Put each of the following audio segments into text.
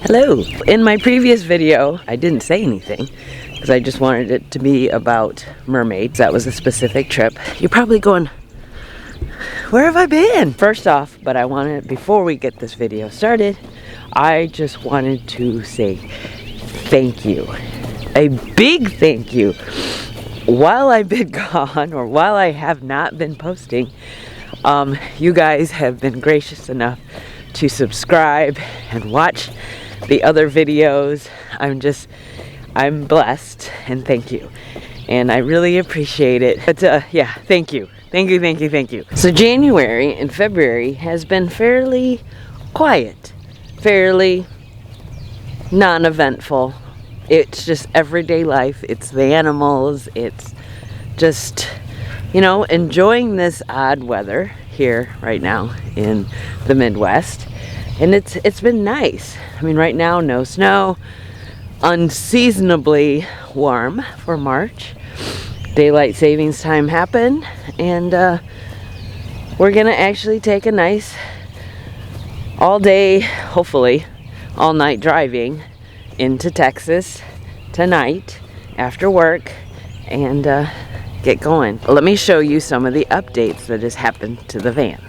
Hello. In my previous video, I didn't say anything because I just wanted it to be about mermaids. That was a specific trip. You're probably going, where have I been? First off, but I wanted, before we get this video started, I just wanted to say thank you. A big thank you. While I've been gone, or while I have not been posting, you guys have been gracious enough to subscribe and watch the other videos. I'm blessed, and thank you. And I really appreciate it. But yeah, thank you. Thank you, thank you, thank you. So January and February has been fairly quiet, fairly non-eventful. It's just everyday life. It's the animals. It's just, you know, enjoying this odd weather here right now in the Midwest. And it's been nice. I mean, right now, no snow, unseasonably warm for March. Daylight savings time happened, and we're gonna actually take a nice all day, hopefully all night driving into Texas tonight after work and get going. Let me show you some of the updates that has happened to the van.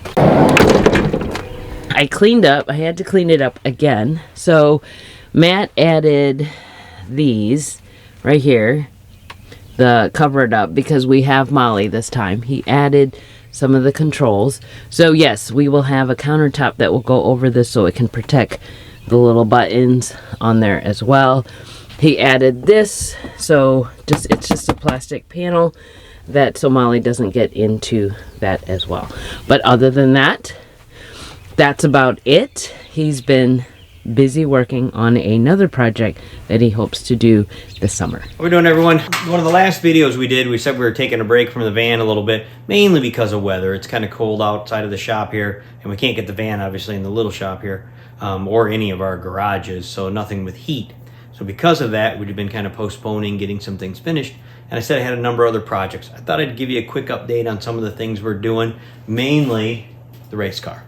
I cleaned up. I had to clean it up again. So Matt added these right here, the cover it up, because we have Molly this time. He added some of the controls. So yes, we will have a countertop that will go over this so it can protect the little buttons on there as well. He added this, so it's just a plastic panel that so Molly doesn't get into that as well. But other than that, that's about it. He's been busy working on another project that he hopes to do this summer. How we doing, everyone? One of the last videos we did, we said we were taking a break from the van a little bit, mainly because of weather. It's kind of cold outside of the shop here, and we can't get the van, obviously, in the little shop here, or any of our garages, so nothing with heat. So because of that, we've been kind of postponing getting some things finished, and I said I had a number of other projects. I thought I'd give you a quick update on some of the things we're doing, mainly the race car.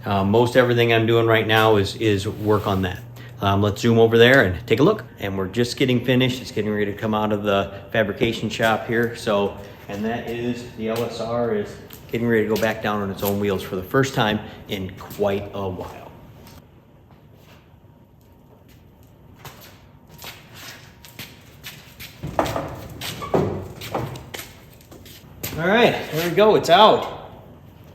Most everything I'm doing right now is work on that. Let's zoom over there and take a look. And we're just getting finished. It's getting ready to come out of the fabrication shop here. So, and that is the LSR is getting ready to go back down on its own wheels for the first time in quite a while. All right, there we go, it's out.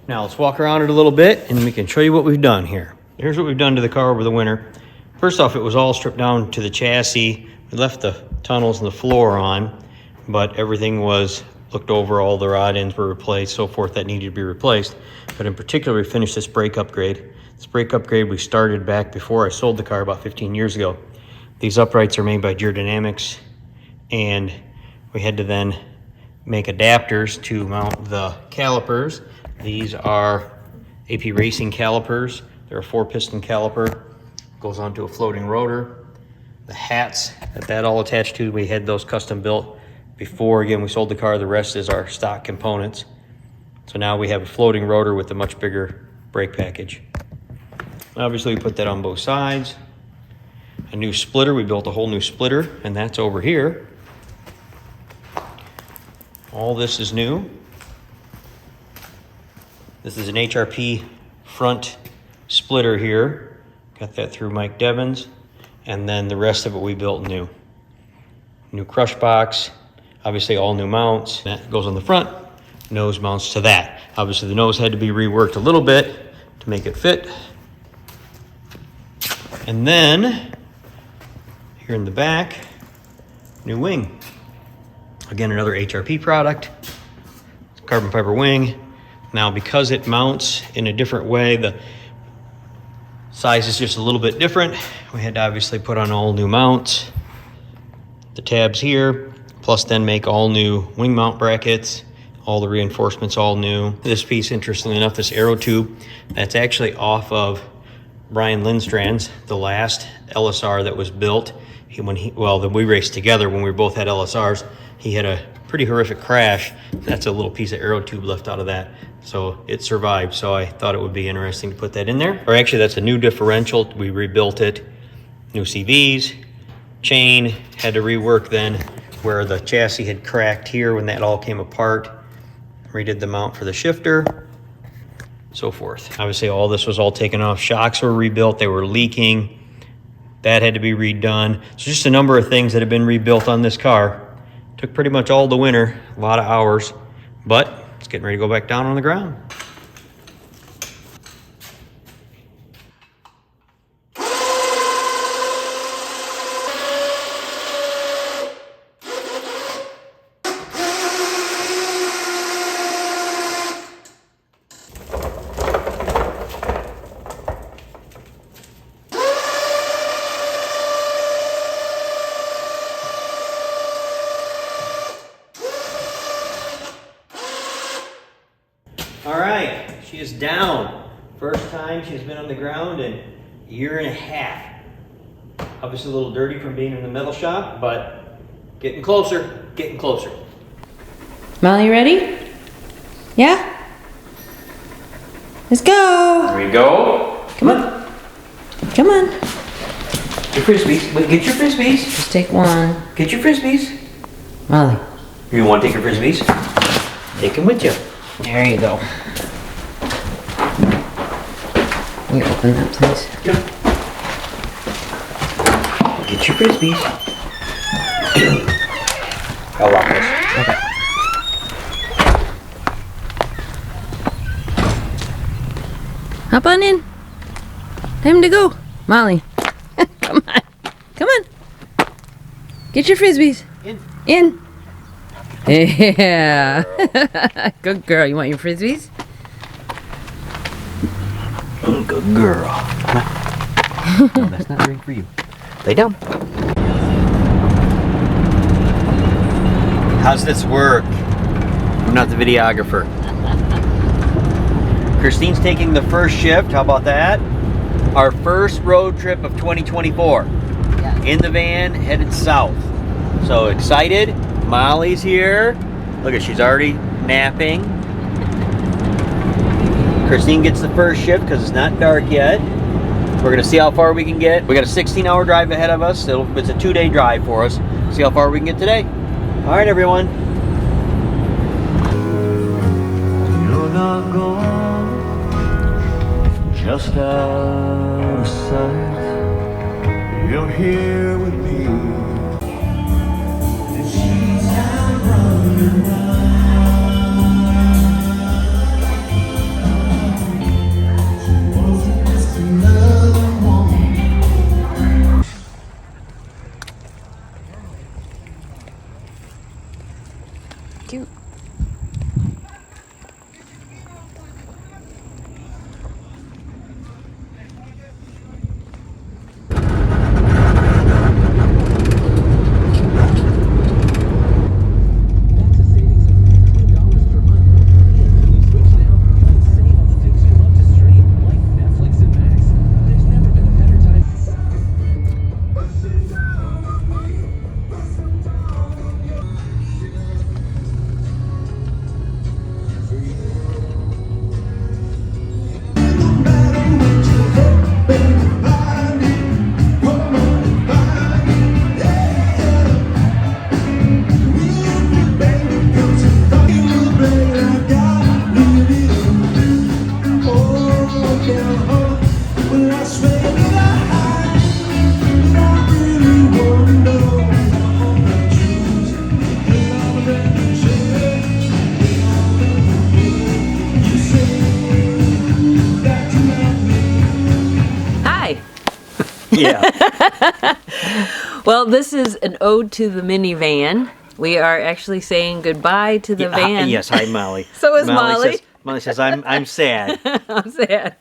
Now let's walk around it a little bit and we can show you what we've done here. Here's what we've done to the car over the winter. First off, it was all stripped down to the chassis. We left the tunnels and the floor on, but everything was looked over, all the rod ends were replaced, so forth that needed to be replaced. But in particular, we finished this brake upgrade. This brake upgrade we started back before I sold the car about 15 years ago. These uprights are made by Dynamics, and we had to then make adapters to mount the calipers. These are AP Racing calipers. They're a 4-piston caliper. Goes onto a floating rotor. The hats that all attached to, we had those custom built before. Again, we sold the car. The rest is our stock components. So now we have a floating rotor with a much bigger brake package. Obviously, we put that on both sides. A new splitter. We built a whole new splitter, and that's over here. All this is new. This is an HRP front splitter here. Got that through Mike Devins. And then the rest of it we built new. New crush box, obviously all new mounts. That goes on the front, nose mounts to that. Obviously the nose had to be reworked a little bit to make it fit. And then, here in the back, new wing. Again, another HRP product, carbon fiber wing. Now, because it mounts in a different way, the size is just a little bit different. We had to obviously put on all new mounts, the tabs here, plus then make all new wing mount brackets, all the reinforcements all new. This piece, interestingly enough, this aero tube, that's actually off of Brian Lindstrand's, the last LSR that was built. Then we raced together when we both had LSRs. He had a pretty horrific crash. That's a little piece of aero tube left out of that. So it survived. So I thought it would be interesting to put that in there. Or actually, that's a new differential. We rebuilt it New CVs, chain, had to rework then where the chassis had cracked here when that all came apart. Redid the mount for the shifter, so forth. Obviously all this was all taken off. Shocks were rebuilt, they were leaking. That had to be redone. So just a number of things that have been rebuilt on this car. Took pretty much all the winter, a lot of hours, but it's getting ready to go back down on the ground. All right, she is down. First time she's been on the ground in a year and a half. Obviously a little dirty from being in the metal shop, but getting closer, getting closer. Molly, you ready? Yeah? Let's go! Here we go. Come on. Come on. Your frisbees. Wait, get your frisbees. Just take one. Get your frisbees. Molly. You want to take your frisbees? Take them with you. There you go. Can you open that, please? Yep. Get your frisbees. I'll lock this. Okay. Hop on in. Time to go. Molly. Come on. Come on. Get your frisbees. In. Yeah. Good girl. You want your frisbees? Good girl. No, that's not right for you. Lay down. How's this work? I'm not the videographer. Christine's taking the first shift. How about that? Our first road trip of 2024. Yeah. In the van, headed south. So excited. Molly's here. Look at, she's already napping. Christine gets the first shift because it's not dark yet. We're gonna see how far we can get. We got a 16-hour drive ahead of us. It's a 2-day drive for us. See how far we can get today. All right, everyone. You're not gone, just out of sight. You're here with me. And she's out running wild. She wasn't just another woman. Cute. Hi. Yeah. Well, this is an ode to the minivan. We are actually saying goodbye to the van. Yes, hi, Molly. So is Molly. Molly says, I'm sad. I'm sad.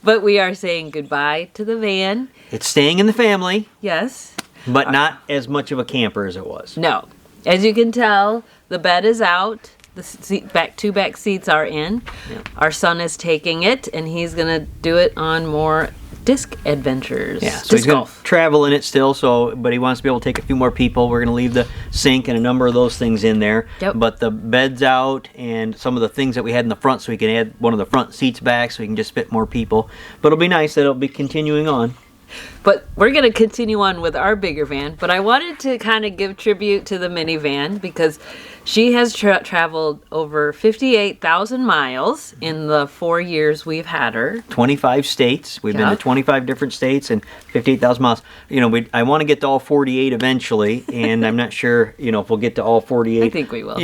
But we are saying goodbye to the van. It's staying in the family, Yes. but not as much of a camper as it was. No. As you can tell, the bed is out. The two back seats are in. Yeah. Our son is taking it, and he's going to do it on more disc adventures. Yeah, so disc he's going golf. to travel in it still, but he wants to be able to take a few more people. We're going to leave the sink and a number of those things in there. Yep. But the bed's out and some of the things that we had in the front, so we can add one of the front seats back so we can just fit more people. But it'll be nice that it'll be continuing on. But we're going to continue on with our bigger van. But I wanted to kind of give tribute to the minivan because she has traveled over 58,000 miles in the 4 years we've had her. 25 states. We've been to Yep. 25 different states and 58,000 miles. You know, I want to get to all 48 eventually, and I'm not sure, you know, if we'll get to all 48. I think we will.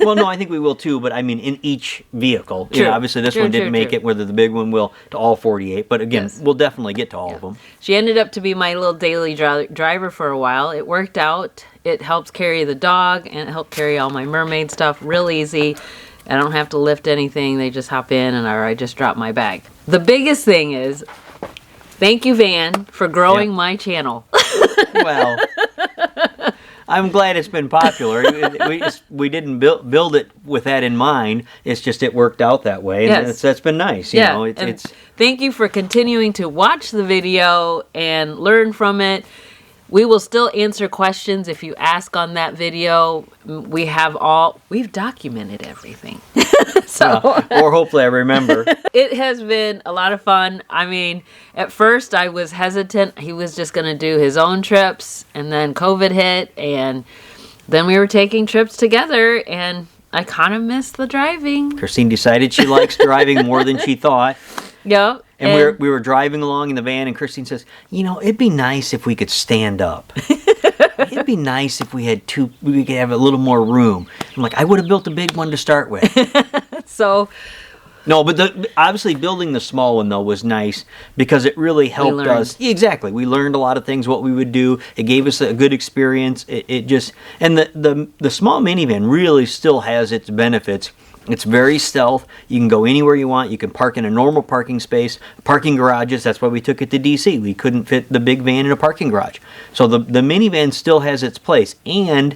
Well, no, I think we will too, but I mean in each vehicle. You know, True. obviously this True, one didn't true, make true. it, whether the big one will to all 48. But again, Yes. we'll definitely get to all of them. She ended up to be my little daily driver for a while. It worked out. It helps carry the dog and it helped carry all my mermaid stuff real easy. I don't have to lift anything. They just hop in and I just drop my bag. The biggest thing is, thank you, Van, for growing Yeah. my channel. Well, I'm glad it's been popular. We didn't build it with that in mind. It's just it worked out that way, and Yes. that's been nice. You know, and it's thank you for continuing to watch the video and learn from it. We will still answer questions if you ask on that video. We've documented everything. So or hopefully I remember. it has been a lot of fun. I mean, at first I was hesitant. He was just going to do his own trips, and then COVID hit, and then we were taking trips together, and I kind of missed the driving. Christine decided she likes driving more than she thought. Yep. And we were driving along in the van, and Christine says, "You know, it'd be nice if we could stand up. It'd be nice if we could have a little more room." I'm like, "I would have built a big one to start with." So No, but obviously building the small one though was nice because it really helped learned. us. Yeah, exactly, we learned a lot of things what we would do. It gave us a good experience. It just and the small minivan really still has its benefits. It's very stealth. You can go anywhere you want. You can park in a normal parking space, parking garages. That's why we took it to DC. We couldn't fit the big van in a parking garage. So the minivan still has its place, and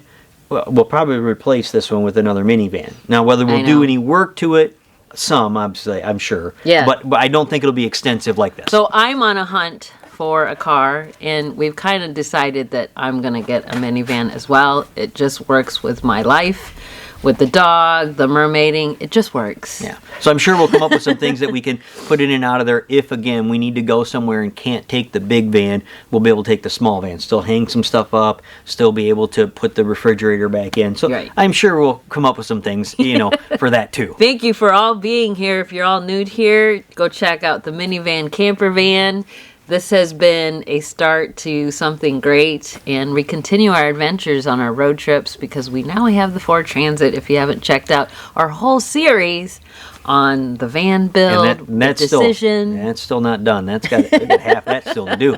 we'll probably replace this one with another minivan. Now, whether I we'll know. do any work to it, some, obviously, I'm sure. Yeah. But I don't think it'll be extensive like this. So I'm on a hunt for a car, and we've kind of decided that I'm going to get a minivan as well. It just works with my life, with the dog, the mermaiding. It just works. Yeah. So I'm sure we'll come up with some things that we can put in and out of there if, again, we need to go somewhere and can't take the big van. We'll be able to take the small van, still hang some stuff up, still be able to put the refrigerator back in. So Right. I'm sure we'll come up with some things, you know, for that too. Thank you for all being here. If you're all new here, go check out the minivan camper van. This has been a start to something great, and we continue our adventures on our road trips because we have the Ford Transit. If you haven't checked out our whole series on the van build, And that's decision, that's still not done. We got half that still to do.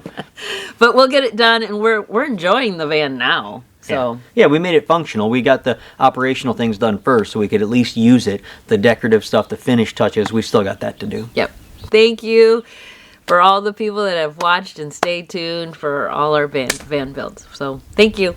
but we'll get it done, and we're enjoying the van now. So Yeah, we made it functional. We got the operational things done first so we could at least use it. The decorative stuff, the finish touches, we still got that to do. yep. Thank you for all the people that have watched and stay tuned for all our van builds. So thank you.